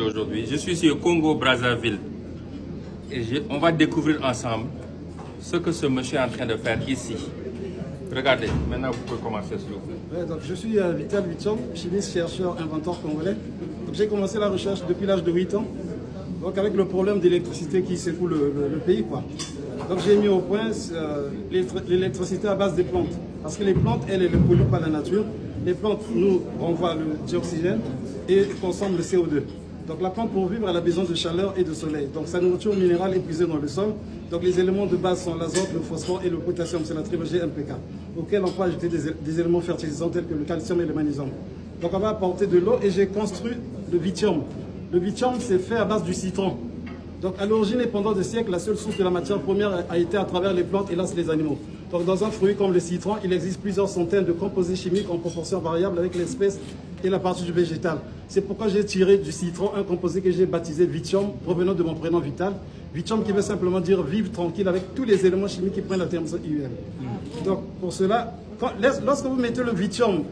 rencontrer aujourd'hui. Je suis ici au Congo-Brazzaville et on va découvrir ensemble ce que ce monsieur est en train de faire ici. Regardez, maintenant vous pouvez commencer s'il vous plaît. Ouais, donc je suis Vital Vichom, chimiste, chercheur, inventeur congolais. J'ai commencé la recherche depuis l'âge de 8 ans, donc avec le problème d'électricité qui secoue le pays, quoi. Donc j'ai mis au point l'électricité à base des plantes. Parce que les plantes, elles ne polluent pas la nature. Les plantes nous renvoient le dioxygène et consomment le CO2. Donc la plante pour vivre, elle a besoin de chaleur et de soleil. Donc sa nourriture minérale est puisée dans le sol. Donc les éléments de base sont l'azote, le phosphore et le potassium, c'est la trilogie MPK, auquel on peut ajouter des éléments fertilisants tels que le calcium et le magnésium. Donc on va apporter de l'eau et j'ai construit le vithium. Le vithium, c'est fait à base du citron. Donc à l'origine et pendant des siècles, la seule source de la matière première a été à travers les plantes et là c'est les animaux. Donc dans un fruit comme le citron, il existe plusieurs centaines de composés chimiques en proportion variable avec l'espèce et la partie du végétal. C'est pourquoi j'ai tiré du citron un composé que j'ai baptisé vithium, provenant de mon prénom Vital. Vithium qui veut simplement dire vivre tranquille avec tous les éléments chimiques qui prennent la terminaison IUM. Donc pour cela, lorsque vous mettez le vithium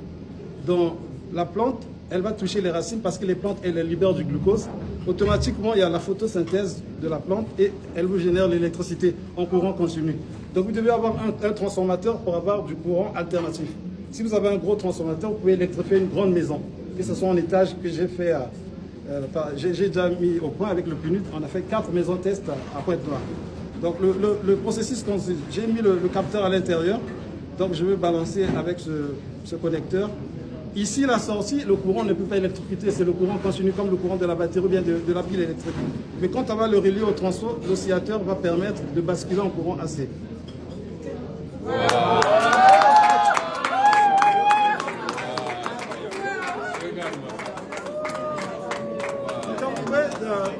dans la plante, elle va toucher les racines parce que les plantes, elles libèrent du glucose. Automatiquement, il y a la photosynthèse de la plante et elle vous génère l'électricité en courant continu. Donc vous devez avoir un transformateur pour avoir du courant alternatif. Si vous avez un gros transformateur, vous pouvez électrifier une grande maison, que ce soit en étage que j'ai fait, j'ai déjà mis au point avec le PNUD. On a fait 4 maisons test à Pointe-Noire. Donc le processus consiste, j'ai mis le capteur à l'intérieur, donc je vais balancer avec ce connecteur. Ici, la sortie, le courant ne peut pas électrocuter, c'est le courant continu comme le courant de la batterie ou bien de la pile électrique. Mais quand on va le relier au transfo, l'oscillateur va permettre de basculer en courant AC. Wow.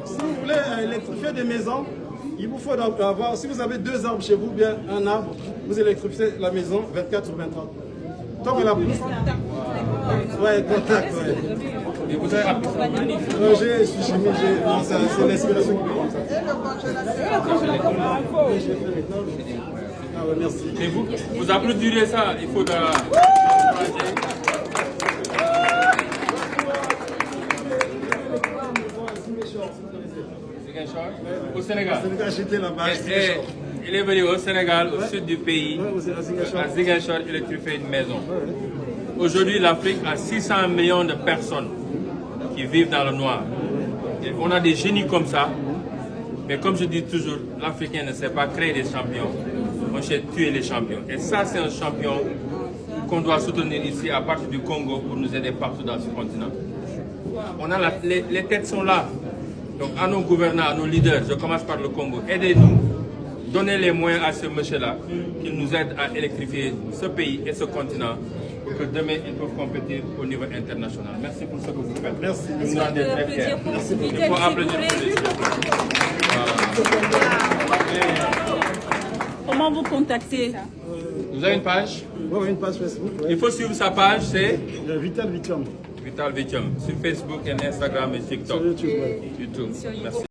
Si vous voulez électrifier des maisons, il vous faut avoir, si vous avez 2 arbres chez vous, bien un arbre, vous électrifiez la maison 24 sur 23. Tant que la ouais, contact, ouais. Et vous avez appris ça? Non, je suis chimie, c'est l'inspiration qui me comme ça. Ah ouais, merci. Et vous applaudirez ça, il faut au Sénégal. Il est venu au Sénégal, au sud du pays, à Ziguinchor, électrifier une maison. Aujourd'hui, l'Afrique a 600 millions de personnes qui vivent dans le noir. Et on a des génies comme ça, mais comme je dis toujours, l'Africain ne sait pas créer des champions, on sait tuer les champions. Et ça, c'est un champion qu'on doit soutenir ici à partir du Congo pour nous aider partout dans ce continent. On a les têtes sont là. Donc à nos gouvernants, à nos leaders, je commence par le Congo, aidez-nous, donnez les moyens à ce monsieur-là, qu'il nous aide à électrifier ce pays et ce continent, pour que demain ils peuvent compétir au niveau international. Merci pour ce que vous faites. Merci. Nous nous rendons très fiers. Il faut applaudir Comment vous contactez? Vous avez une page? Oui, une page Facebook. Ouais. Il faut suivre sa page, c'est Vital Vichom. Vital Vichom, sur Facebook et Instagram et TikTok. Sur YouTube, ouais. YouTube. Merci.